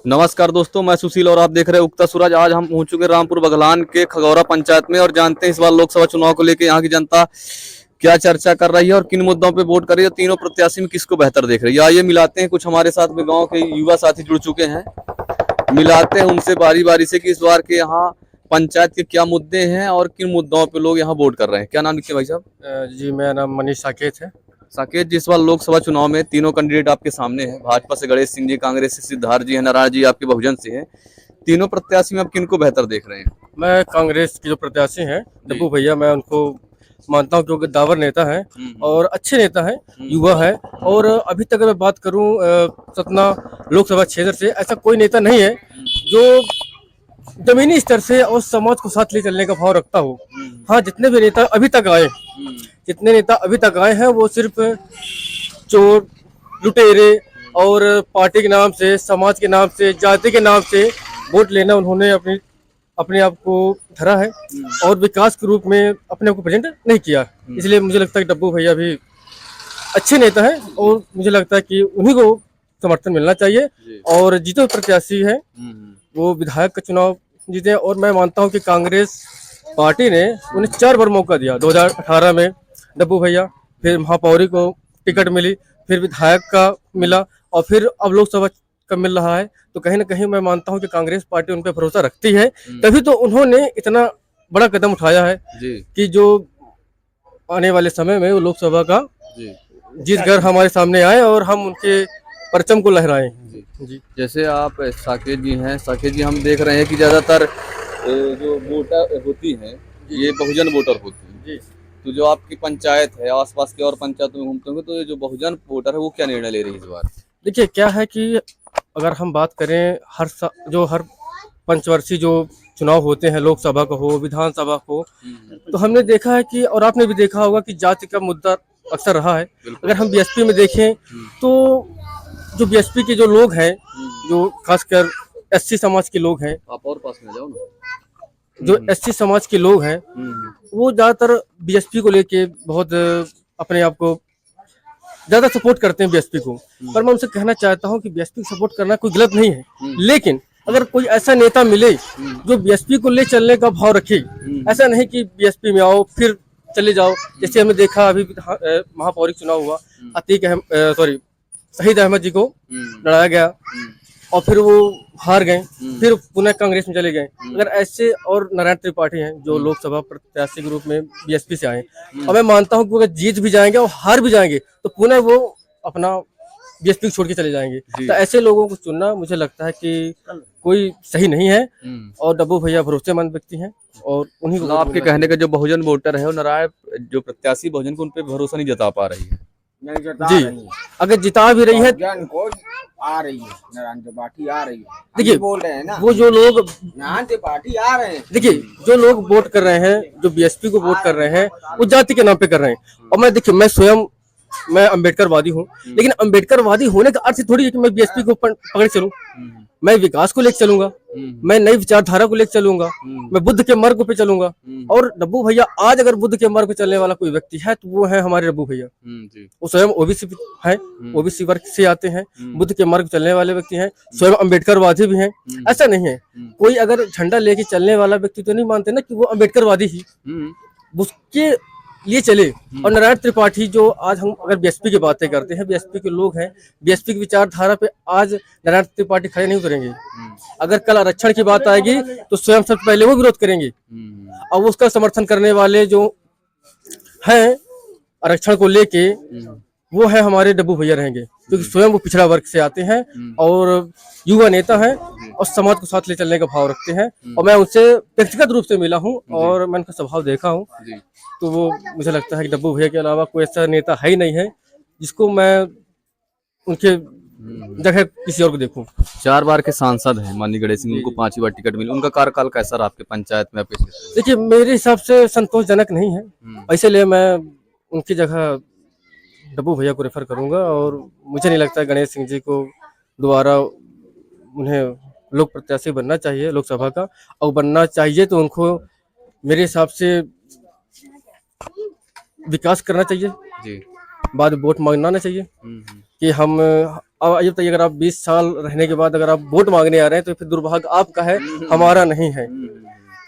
नमस्कार दोस्तों, मैं सुशील और आप देख रहे हैं उगता सूरज। आज हम पहुंच चुके रामपुर बघलान के खगौरा पंचायत में और जानते हैं इस बार लोकसभा चुनाव को लेकर यहाँ की जनता क्या चर्चा कर रही है और किन मुद्दों पे वोट कर रही है। तीनों प्रत्याशी में किसको बेहतर देख रही है, आइए मिलाते हैं। कुछ हमारे साथ में गाँव के युवा साथी जुड़ चुके हैं, मिलाते हैं उनसे बारी बारी से कि इस बार के यहाँ पंचायत के क्या मुद्दे हैं और किन मुद्दों पे लोग यहाँ वोट कर रहे हैं। क्या नाम लिखे भाई साहब? जी, मेरा नाम मनीष साकेत है। साकेत जी, इस बार लोकसभा चुनाव में तीनों कैंडिडेट आपके सामने हैं। भाजपा से गणेश सिंह जी, कांग्रेस से सिद्धार्थ जी है, नारायण जी आपके बहुजन से हैं। तीनों प्रत्याशी में आप किनको बेहतर देख रहे हैं? मैं कांग्रेस के जो प्रत्याशी हैं डब्बू भैया, मैं उनको मानता हूँ क्योंकि दावर नेता हैं और अच्छे नेता हैं, युवा है। और अभी तक मैं बात करूँ सतना लोकसभा क्षेत्र से, ऐसा कोई नेता नहीं है जो जमीनी स्तर से और समाज को साथ ले चलने का भाव रखता हो। हाँ, जितने भी नेता अभी तक आए, जितने नेता अभी तक आए हैं वो सिर्फ चोर, लुटेरे और पार्टी के नाम से, समाज के नाम से, जाति के नाम से वोट लेना उन्होंने अपने आप को धरा है और विकास के रूप में अपने आप को प्रेजेंट नहीं किया। इसलिए मुझे लगता है कि डब्बू भैया भी अच्छे नेता हैं और मुझे लगता है कि उन्हीं को समर्थन मिलना चाहिए। और जीतो प्रत्याशी है वो विधायक का चुनाव जीते। और मैं मानता हूँ कि कांग्रेस पार्टी ने उन्हें 4 बार मौका दिया। 2018 में डब्बू भैया, फिर महापौरी को टिकट मिली, फिर विधायक का मिला और फिर अब लोकसभा का मिल रहा है। तो कहीं ना कहीं मैं मानता हूं कि कांग्रेस पार्टी उन पर भरोसा रखती है, तभी तो उन्होंने इतना बड़ा कदम उठाया है कि जो आने वाले समय में वो लोकसभा का जीत कर हमारे सामने आए और हम उनके परचम को लहराएं। जी, जैसे आप साकेत जी हैं, साकेत जी हम देख रहे हैं कि ज्यादातर जो वोटर होती हैं ये बहुजन वोटर होती हैं जी। तो जो आपकी पंचायत है, आसपास के और पंचायतों में घूमते होंगे, तो ये जो बहुजन वोटर है वो क्या निर्णय ले रही है इस बार? देखिए क्या है कि अगर हम बात करें हर पंचवर्षीय जो चुनाव होते हैं, लोकसभा का हो, विधानसभा को, तो हमने देखा है कि, और आपने भी देखा होगा कि जाति का मुद्दा अक्सर रहा है। अगर हम बीएसपी में देखें तो जो बीएसपी के जो लोग हैं, जो खासकर एससी समाज के लोग हैं, आप और पास में जाओ ना, जो एससी समाज के लोग हैं वो ज्यादातर बीएसपी को लेके बहुत अपने आप को ज्यादा सपोर्ट करते हैं बीएसपी को। पर मैं उनसे कहना चाहता हूं कि बीएसपी को सपोर्ट करना कोई गलत नहीं है, लेकिन अगर कोई ऐसा नेता मिले जो बीएसपी को ले चलने का भाव रखे, ऐसा नहीं कि बीएसपी में आओ फिर चले जाओ। जैसे हमने देखा अभी महापौरी चुनाव हुआ, शहीद अहमद जी को लड़ाया गया और फिर वो हार गए, फिर पुनः कांग्रेस में चले गए। अगर ऐसे, और नारायण त्रिपाठी हैं जो लोकसभा प्रत्याशी के रूप में बीएसपी से आए, और मैं मानता हूं कि अगर जीत भी जाएंगे और हार भी जाएंगे तो पुनः वो अपना बीएसपी छोड़ के चले जाएंगे। तो ऐसे लोगों को चुनना मुझे लगता है कि कोई सही नहीं है। और डब्बू भैया भरोसेमंद व्यक्ति हैं और उन्हीं को आपके कहने का जो बहुजन वोटर है, वो नारायण जो प्रत्याशी बहुजन को उन पे भरोसा नहीं जता पा रही है। जी, अगर जिता भी रही है आ रही है, नारायण त्रिपाठी आ रही है। देखिए बोल रहे हैं ना, वो जो लोग नारायण त्रिपाठी आ रहे हैं, देखिए जो लोग वोट कर रहे हैं, जो बीएसपी को वोट कर रहे हैं, वो जाति के नाम पे कर रहे हैं। और मैं स्वयं अम्बेडकरवादी हूँ, लेकिन अम्बेडकरवादी होने का अर्थ थोड़ी है कि मैं बीएसपी को पकड़ चलूं। मैं विकास को लेकर चलूंगा, मैं नई विचारधारा को लेकर चलूंगा, मैं बुद्ध के मार्ग पे चलूंगा। और डब्बू भैया आज अगर बुद्ध के मार्ग पे चलने वाला कोई व्यक्ति है तो वो है हमारे डब्बू भैया। वो स्वयं ओबीसी है, ओबीसी वर्ग से आते हैं, बुद्ध के मार्ग चलने वाले व्यक्ति हैं, स्वयं अम्बेडकरवादी भी हैं। ऐसा नहीं है कोई अगर झंडा लेके चलने वाला व्यक्ति तो नहीं मानते ना कि वो अम्बेडकरवादी ही उसके लिए चले। और नारायण त्रिपाठी जो आज हम अगर बीएसपी की बातें करते हैं, बीएसपी के लोग हैं, बीएसपी की विचारधारा पे आज नारायण त्रिपाठी खड़े नहीं उतरेंगे। अगर कल आरक्षण की बात आएगी तो स्वयं सबसे पहले वो विरोध करेंगे और उसका समर्थन करने वाले जो हैं आरक्षण को लेके वो है हमारे डब्बू भैया रहेंगे, क्योंकि स्वयं वो पिछड़ा वर्ग से आते हैं और युवा नेता हैं और समाज को साथ ले चलने का भाव रखते हैं। और मैं उनसे व्यक्तिगत रूप से मिला हूं और मैं उनका स्वभाव देखा हूं, तो वो मुझे लगता है कि डब्बू भैया के अलावा कोई ऐसा नेता है ही नहीं है जिसको मैं उनके जगह किसी और को देखूं। 4 बार के सांसद हैं माननीय गणेश सिंह, उनको 5वीं बार टिकट मिली। उनका कार्यकाल कैसा रहा आपके पंचायत में? देखिए मेरे हिसाब से संतोषजनक नहीं है, इसलिए मैं उनकी जगह डब्बू भैया को रेफर करूंगा। और मुझे नहीं लगता गणेश सिंह जी को दोबारा उन्हें लोक प्रत्याशी बनना चाहिए लोकसभा का, और बनना चाहिए तो उनको मेरे हिसाब से विकास करना चाहिए जी। बाद में वोट मांगना नहीं चाहिए कि हम अब ये बताइए, अगर आप 20 साल रहने के बाद अगर आप वोट मांगने आ रहे हैं तो फिर दुर्भाग्य आपका है, हमारा नहीं है।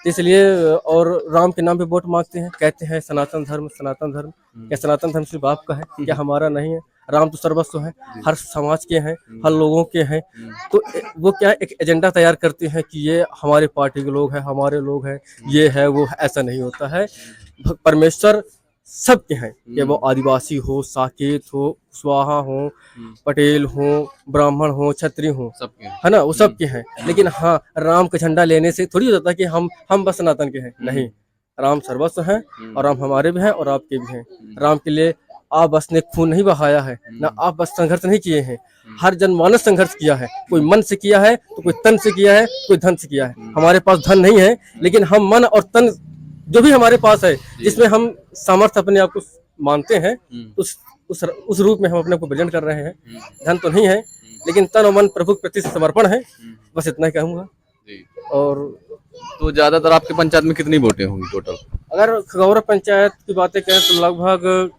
इसलिए और राम के नाम पे वोट मांगते हैं, कहते हैं सनातन धर्म सनातन धर्म। क्या सनातन धर्म सिर्फ आपका है, क्या हमारा नहीं है? राम तो सर्वस्व है, हर समाज के हैं, हर लोगों के हैं। तो वो क्या एक एजेंडा तैयार करते हैं कि ये हमारे पार्टी के लोग हैं, हमारे लोग हैं, ये है वो है। ऐसा नहीं होता है। परमेश्वर सबके हैं, कि वो आदिवासी हो, साकेत हो, कुशवाहा हो, पटेल हो, ब्राह्मण हो, क्षत्रिय हो, सबके है ना, वो सबके हैं। लेकिन हाँ, राम का झंडा लेने से थोड़ी हो जाता कि हम बस सनातन के हैं। नहीं, राम सर्वस्व हैं और राम हमारे भी हैं और आपके भी हैं। राम के लिए आप बस ने खून नहीं बहाया है, ना आप बस संघर्ष नहीं किए हैं, हर जनमानस संघर्ष किया है। कोई मन से किया है तो कोई तन से किया है, कोई धन से किया है। हमारे पास धन नहीं है, लेकिन हम मन और तन जो भी हमारे पास है, जिसमें हम सामर्थ्य अपने आप को मानते हैं, उस रूप में हम अपने को प्रेजेंट कर रहे हैं। धन तो नहीं है, लेकिन तन और मन प्रभु के प्रति समर्पण है। बस इतना ही कहूँगा। और तो ज्यादातर आपके पंचायत में कितनी वोटें होंगी टोटल? अगर खगौरा पंचायत की बातें करें तो लगभग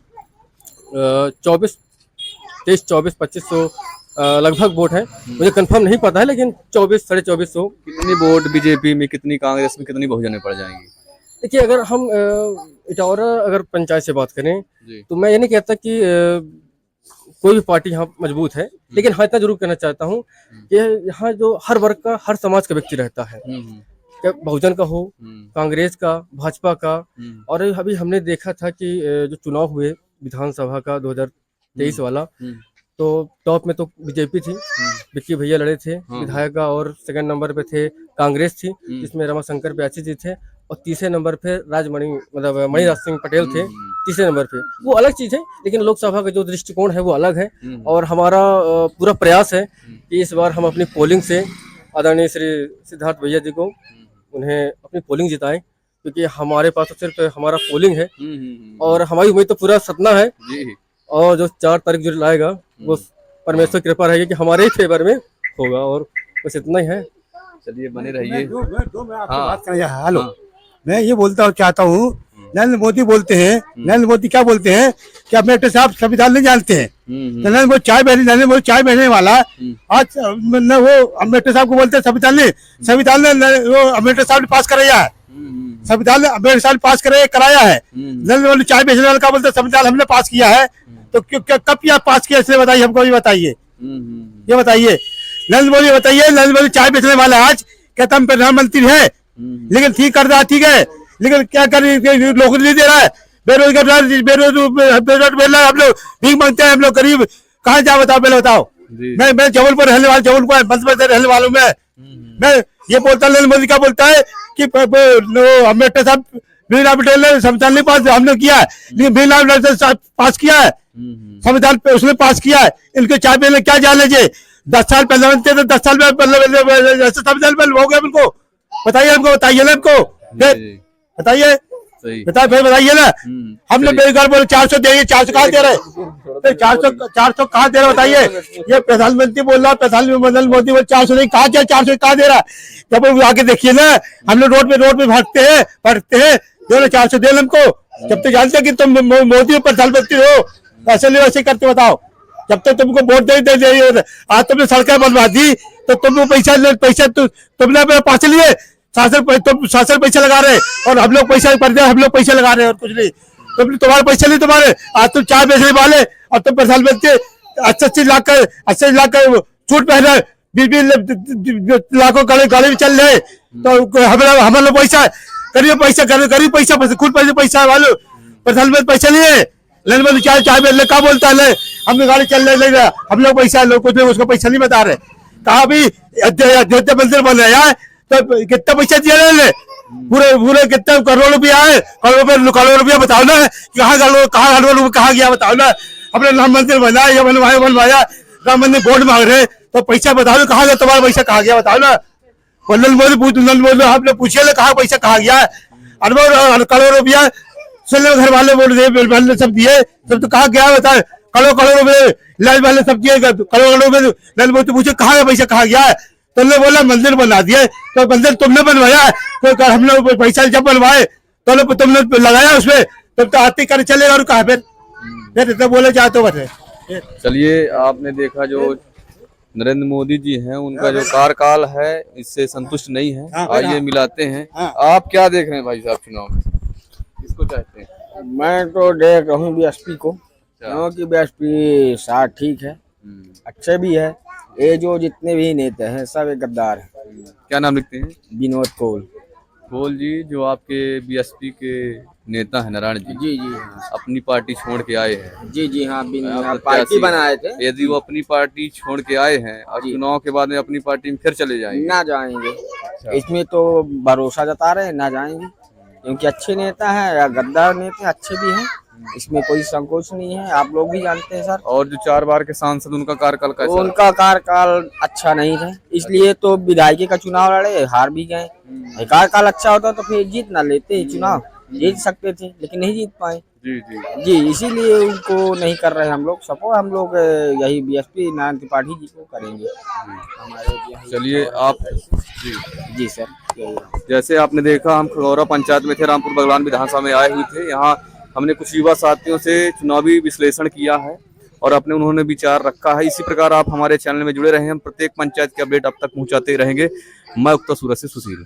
2400 लगभग वोट है। मुझे कंफर्म नहीं पता है, लेकिन 2400-2450। कितनी वोट बीजेपी में, कितनी कांग्रेस में, कितनी बहुजन में पड़ जाएंगी? देखिए, अगर हम इटौरा अगर पंचायत से बात करें तो मैं ये नहीं कहता कि कोई भी पार्टी यहाँ मजबूत है, लेकिन हाँ इतना जरूर कहना चाहता हूँ कि यहाँ जो हर वर्ग का, हर समाज का व्यक्ति रहता है, क्या बहुजन का हो, कांग्रेस का, भाजपा का। और अभी हमने देखा था कि जो चुनाव हुए विधानसभा का 2023 वाला, तो टॉप में तो बीजेपी थी, विक्की भैया लड़े थे विधायक का, और सेकंड नंबर पे थे कांग्रेस थी, जिसमें रमाशंकर प्यासी जी थे, और तीसरे नंबर पे राजमणि मतलब मणिराज सिंह पटेल थे तीसरे नंबर पे। वो अलग चीज है, लेकिन लोकसभा का जो दृष्टिकोण है वो अलग है। और हमारा पूरा प्रयास है कि इस बार हम अपनी पोलिंग से आदरणीय श्री सिद्धार्थ भैया जी को, उन्हें अपनी पोलिंग जिताएं, क्योंकि हमारे पास तो सिर्फ हमारा पोलिंग है। और हमारी उम्मीद तो पूरा सपना है, और जो 4 तारीख जो लाएगा वो परमेश्वर की कृपा रहेगी कि हमारे ही फेवर में होगा। और बस इतना ही है। चलिए, बने रहिए। हेलो, मैं ये बोलता चाहता हूँ, नरेंद्र मोदी बोलते हैं, नरेंद्र मोदी क्या बोलते हैं कि अम्बेडकर साहब संविधान नहीं जानते हैं। नरेंद्र मोदी चाय बेचने वाला आज वो अम्बेडकर साहब को बोलते हैं संविधान ने वो अम्बेडकर साहब ने पास कराया है, संविधान ने अम्बेडकर साहब पास कराया है। नरेंद्र मोदी चाय बेचने वाला क्या बोलते हैं संविधान हमने पास किया है। तो कब किया पास किया, इसलिए बताइए हमको, ये बताइए, ये बताइए। नरेंद्र मोदी बताइए, नरेंद्र मोदी चाय बेचने वाला आज कहता हम प्रधानमंत्री है, लेकिन ठीक कर रहा, ठीक है, लेकिन क्या कर नौकरी नहीं दे रहा है, बेरोजगार हम लोग भीख मांगते हैं, हम लोग गरीब कहाँ जा, बताओ पहले बताओ। मैं जबलपुर रहने वाला, जबलपुर मध्य प्रदेश रहने वाला हूँ। मैं ये बोलता, नरेंद्र मोदी क्या बोलता है कि अम्बेडकर साहब भीमराव पटेल ने संविधान नहीं पास हमने किया है, लेकिन भीमराव पटेल पास किया है संविधान पे, उसने पास किया है। इनके चाय पीने क्या जान लीजिए, 10 साल पहले बनते थे, 10 साल में संविधान हो गया। उनको बताइए, हमको बताइए ना, हमको बताइए, बताइए ना। हमने बेरोजगार बोले 400 देंगे, 400 कहाँ दे रहे, 400 कहाँ दे रहे बताइए। ये प्रधानमंत्री बोल रहा है, प्रधानमंत्री मोदी बोल 400 नहीं, कहाँ 400 कहाँ दे रहा है। जब आके देखिए ना, हम लोग रोड पे भागते हैं दो ना 400 दे हमको। जब तक जानते कि तुम मोदी प्रधानमंत्री हो, ऐसे नहीं वैसे करते बताओ। जब तक तुमको वोट दे आज तुमने सड़कें बनवा दी, तो तुम पैसा तुमने अपने पास लिए, शासन पैसा लगा रहे, और हम लोग पैसा हम लोग पैसा लगा रहे हैं, और कुछ नहीं। तुम्हारे पैसे नहीं, तुम्हारे आज तुम चाय बेचने वाले, और तुम प्रधानमंत्री 80 लाख का सूट पहने, 20 लाखों गाड़ी में चल रहे, तो हम लोग पैसा गरीब पैसा खुद पैसा वाले प्रधानमंत्री पैसा लिए। नरेंद्र मोदी चाय बेच ले, क्या बोलता है, हमने गाड़ी चल रहे, हम लोग पैसा लोग कुछ उसको पैसा नहीं बता रहे। कहा भी अयोध्या मंदिर बन रहा है, तो कितना पैसा दिया रहे, पूरे कितना करोड़ रुपया है, करोड़ रुपया बताओ ना, कहाँ गया बताओ ना। अपने राम मंदिर बनाया, बनवाया, राम मंदिर बोर्ड मांग रहे, तो पैसा बताओ ना, कहाँ गया तुम्हारा पैसा, कहाँ गया बताओ ना। नरेंद्र मोदी आपने पूछिए ना, कहाँ पैसा कहाँ गया है, अरबों करोड़ रुपया घर वाले बोल रहे, सब दिए, सब तो कहाँ गया बताए, करोड़ रुपए लाल वाले सब दिए, करोड़ रुपए। नरेंद्र मोदी पूछे कहाँ पैसा कहाँ गया है, तुमने बोला मंदिर बना दिए, तो मंदिर तुमने बनवाया है, तो हम लोग पैसा जब बनवाए तो तुमने लगाया उसमें, तब तो आते कर चलेगा, और कहा फिर इतना बोले जाते बस। चलिए, आपने देखा जो नरेंद्र मोदी जी हैं, उनका जो कार्यकाल है इससे संतुष्ट नहीं है। हाँ, आइए मिलाते हैं। हाँ। आप क्या देख रहे हैं भाई साहब चुनाव में, किसको चाहते हैं? मैं तो देख रहा हूँ बीएसपी को, क्योंकि बीएसपी साथ ठीक है, अच्छे भी है। ये जो जितने भी नेता हैं सब एक गद्दार है। क्या नाम लिखते हैं? विनोद कोल। कोल जी, जो आपके बीएसपी के नेता है नारायण जी, जी जी हाँ, अपनी पार्टी छोड़ के आए हैं। जी जी हाँ, प्रत्याशी पार्टी बनाए थे। यदि वो अपनी पार्टी छोड़ के आए हैं और जी। चुनाव के बाद में अपनी पार्टी में फिर चले जाएंगे, ना जाएंगे, इसमें तो भरोसा जता रहे हैं, ना जाएंगे, क्योंकि अच्छे नेता हैं या गद्दार नेता अच्छे भी हैं, इसमें कोई संकोच नहीं है। आप लोग भी जानते हैं सर। और जो 4 बार के सांसद उनका कार्यकाल कैसा रहा? उनका कार्यकाल अच्छा नहीं था, इसलिए तो विधायकी का चुनाव लड़े, हार भी गए। कार्यकाल अच्छा होता तो फिर जीत ना लेते चुनाव, जीत सकते थे लेकिन नहीं जीत पाए। जी जी जी, इसीलिए उनको नहीं कर रहे हम लोग सपोर्ट। हम लोग यही बीएसपी नारायण त्रिपाठी जी को करेंगे। चलिए आप जी। जी सर, यही है। जैसे आपने देखा, हम खगौरा पंचायत में थे, रामपुर बगलान विधानसभा में आए हुए थे। यहाँ हमने कुछ युवा साथियों से चुनावी विश्लेषण किया है और अपने उन्होंने विचार रखा है। इसी प्रकार आप हमारे चैनल में जुड़े रहे, हम प्रत्येक पंचायत के अपडेट अब तक पहुंचाते रहेंगे। मैं उक्ता सूरत से सुशील।